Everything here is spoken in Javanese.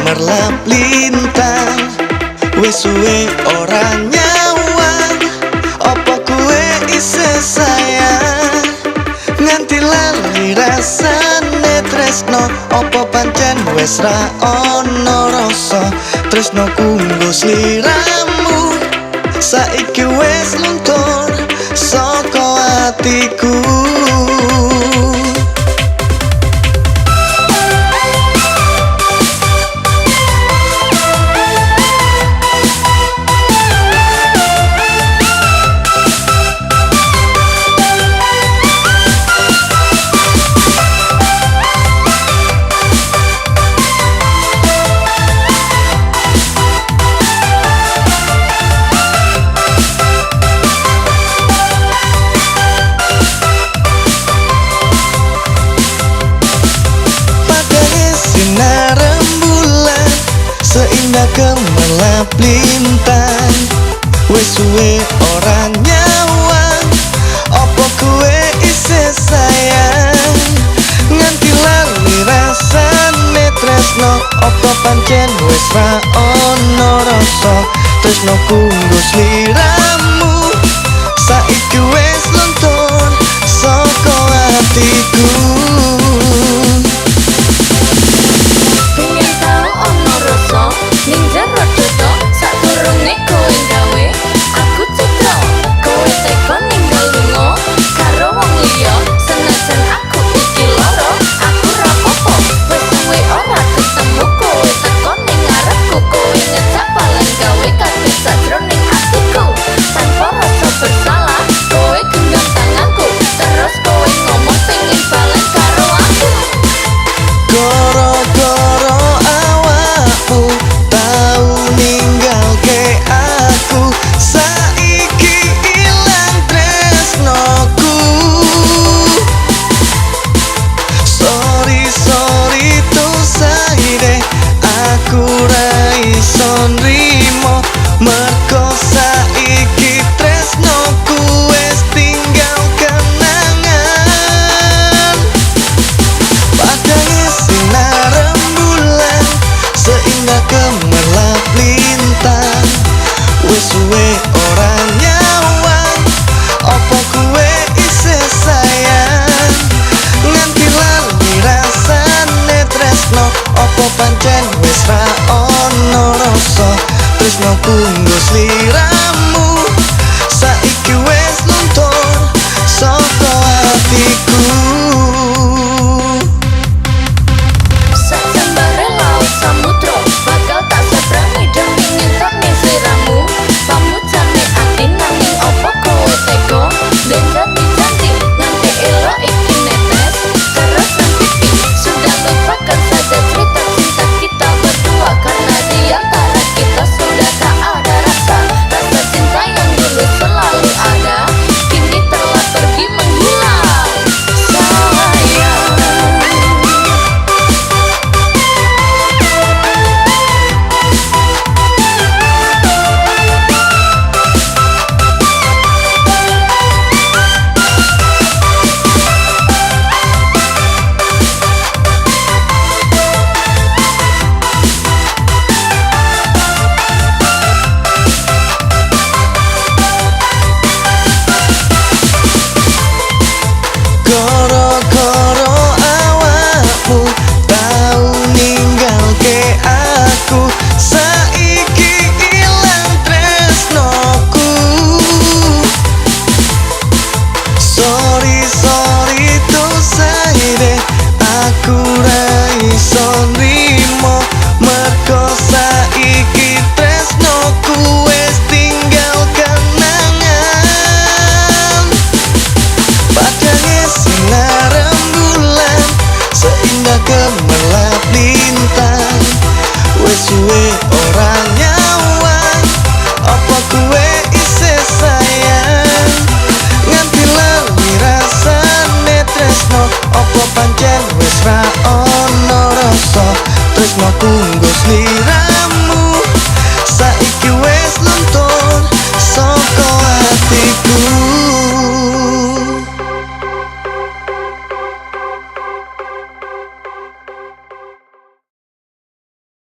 gemerlap lintang. Wis suwe ora nyawang, opo kowe isih sayang? Nganti lali rasane tresno, opo pancen wis ra ono rasa? Tresnoku nggo sliramu, saiki wis luntur saka atiku. Seindah gemerlap lintang, wis suwe ora nyawang, opo kowe isih sayang? Nganti lali rasane tresno, opo pancen wis ra ono rasa? Tresnoku nggo sliramu, saiki wis luntur saka atiku. Ning jero dodo sadurunge kowe gawe aku cetha, kowe teko ninggal lunga karo wong liya. Senajan aku iki loro, aku ra apa-apa. Wis suwe ora ketemu kowe teko ning ngarepku, kowe ngejak palan gawe kabeh sajroning atiku. Tanpa rasa bersalah kowe genggam tanganku, terus kowe ngomong pengen balen karo aku. Goro-goro awakmu tau ninggalke aku, saiki ilang tresnoku. Sorry tuh saire, aku ra iso nrimo, merko saiki tresnoku wis tinggal kenangan. Padahal sinar rembulan seindah gemerlap lintang, wis suwe ora nyawang, opo kowe isih sayang? Nganti lali rasane tresno, opo pancen wis ra ono rasa? Tresnoku nggo sliramu, saiki wis luntur saka atiku. Sajambare laut samudra bakal tak seberangi demi ngentot ning sliramu. Pamujane ati nanging opo kowe tega den janji nganti elok iki netes terus nanti sudah lupakan saja cerita cinta kita berdua, karena di antara kita sudah tak ada rasa. Rasa cinta yang dulu selalu ada kini telah pergi menghilang, sayang. Goro-goro awakmu tau ninggalke aku, saiki ilang tresnoku. Sorry tuh saire, aku ra iso nrimo, merko saiki tresnoku wis tinggal kenangan. Padahal sinar rembulan seindah gemerlap lintang, wis suwe ora nyawang, opo kowe isih sayang? Nganti lali rasane tresno, opo pancen wis ra ono rasa? Tresnoku nggo